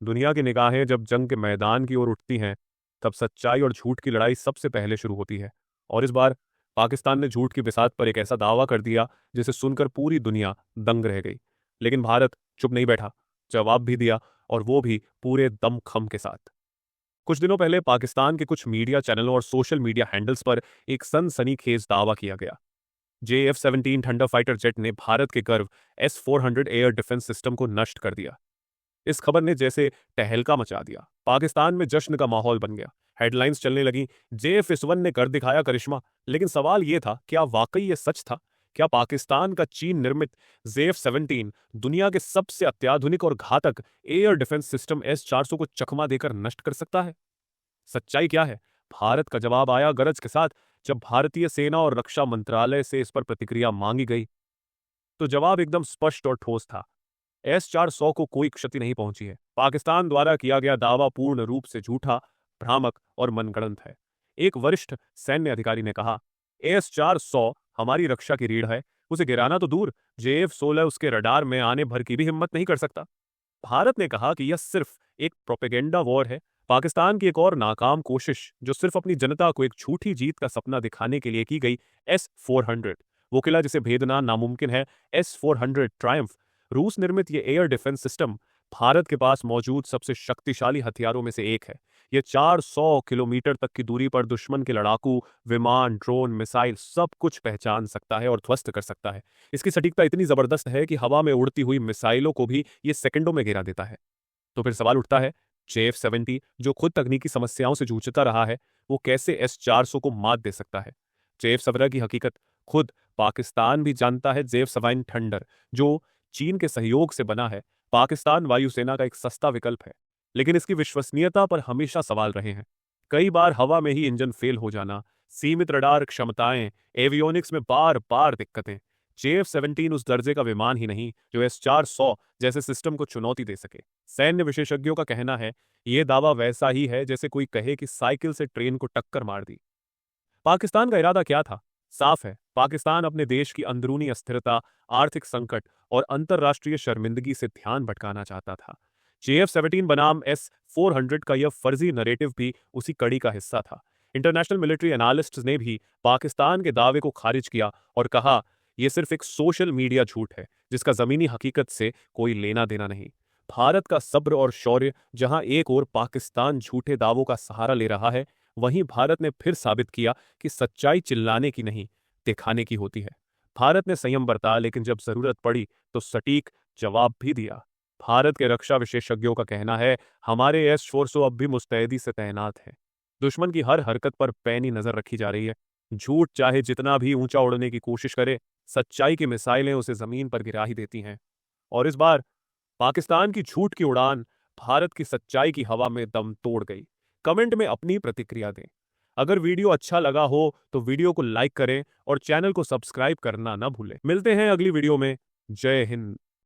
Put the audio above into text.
दुनिया की निगाहें जब जंग के मैदान की ओर उठती हैं, तब सच्चाई और झूठ की लड़ाई सबसे पहले शुरू होती है। और इस बार पाकिस्तान ने झूठ की बिसात पर एक ऐसा दावा कर दिया जिसे सुनकर पूरी दुनिया दंग रह गई। लेकिन भारत चुप नहीं बैठा, जवाब भी दिया, और वो भी पूरे दमखम के साथ। कुछ दिनों पहले पाकिस्तान के कुछ मीडिया चैनलों और सोशल मीडिया हैंडल्स पर एक सनसनीखेज दावा किया गया। JF-17 थंडर फाइटर जेट ने भारत के गर्व S-400 एयर डिफेंस सिस्टम को नष्ट कर दिया। इस खबर ने जैसे तहलका मचा दिया। पाकिस्तान में जश्न का माहौल बन गया। हेडलाइंस चलने लगी, JF-1 ने कर दिखाया करिश्मा। लेकिन सवाल यह था, क्या वाकई ये सच था? क्या पाकिस्तान का चीन निर्मित JF-17 दुनिया के सबसे अत्याधुनिक और घातक एयर डिफेंस सिस्टम S-400 को चकमा देकर नष्ट कर सकता है? सच्चाई क्या है? भारत का जवाब आया गरज के साथ। जब भारतीय सेना और रक्षा मंत्रालय से इस पर प्रतिक्रिया मांगी गई, तो जवाब एकदम स्पष्ट और ठोस था। S-400 को कोई क्षति नहीं पहुंची है। पाकिस्तान द्वारा किया गया दावा पूर्ण रूप से झूठा, भ्रामक और मनगढ़ंत है। एक वरिष्ठ सैन्य अधिकारी ने कहा, S-400 हमारी रक्षा की रीढ़ है, उसे गिराना तो दूर, JF-16 उसके रडार में आने भर की भी हिम्मत नहीं कर सकता। भारत ने कहा कि यह सिर्फ एक प्रोपेगेंडा वॉर है। पाकिस्तान की एक और नाकाम कोशिश, जो सिर्फ अपनी जनता को एक झूठी जीत का सपना दिखाने के लिए की गई, S-400, वो किला जिसे भेदना नामुमकिन है, S-400 ट्रायम्फ, रूस निर्मित ये एयर डिफेंस सिस्टम भारत के पास मौजूद सबसे शक्तिशाली हथियारों में से एक है। यह 400 किलोमीटर तक की दूरी पर दुश्मन के लड़ाकू विमान, ड्रोन, मिसाइल सब कुछ पहचान सकता है और ध्वस्त कर सकता है। इसकी सटीकता इतनी जबरदस्त है कि हवा में उड़ती हुई मिसाइलों को भी ये सेकंडों में गिरा देता है। तो फिर सवाल उठता है, JF-17 जो खुद तकनीकी समस्याओं से जूझता रहा है, वो कैसे S-400 को मात दे सकता है? JF-17 की हकीकत खुद पाकिस्तान भी जानता है। JF-17 थंडर, जो चीन के सहयोग से बना है, पाकिस्तान वायुसेना का एक सस्ता विकल्प है। लेकिन इसकी विश्वसनीयता पर हमेशा सवाल रहे हैं। कई बार हवा में ही इंजन फेल हो जाना, सीमित रडार क्षमताएं, एवियोनिक्स में बार बार दिक्कतें। JF-17 उस दर्जे का विमान ही नहीं जो S-400 जैसे सिस्टम को चुनौती दे सके। सैन्य विशेषज्ञों का कहना है, यह दावा वैसा ही है जैसे कोई कहे कि साइकिल से ट्रेन को टक्कर मार दी। पाकिस्तान का इरादा क्या था? साफ है, पाकिस्तान अपने देश की अंदरूनी अस्थिरता, आर्थिक संकट और अंतर्राष्ट्रीय शर्मिंदगी से ध्यान भटकाना चाहता था। JF-17 बनाम S-400 का यह फर्जी नरेटिव भी उसी कड़ी का हिस्सा था। इंटरनेशनल मिलिट्री एनालिस्ट्स ने भी पाकिस्तान के दावे को खारिज किया और कहा, यह सिर्फ एक सोशल मीडिया झूठ है जिसका जमीनी हकीकत से कोई लेना देना नहीं। भारत का सब्र और शौर्य, जहां एक ओर पाकिस्तान झूठे दावों का सहारा ले रहा है, वहीं भारत ने फिर साबित किया कि सच्चाई चिल्लाने की नहीं, दिखाने की होती है। भारत ने संयम बरता, लेकिन जब जरूरत पड़ी तो सटीक जवाब भी दिया। भारत के रक्षा विशेषज्ञों का कहना है, हमारे S-400 अब भी मुस्तैदी से तैनात हैं। दुश्मन की हर हरकत पर पैनी नजर रखी जा रही है। झूठ चाहे जितना भी ऊंचा उड़ने की कोशिश करे, सच्चाई की मिसाइलें उसे जमीन पर गिरा ही देती हैं। और इस बार पाकिस्तान की झूठ की उड़ान भारत की सच्चाई की हवा में दम तोड़ गई। कमेंट में अपनी प्रतिक्रिया दें। अगर वीडियो अच्छा लगा हो तो वीडियो को लाइक करें और चैनल को सब्सक्राइब करना ना भूलें। मिलते हैं अगली वीडियो में। जय हिंद।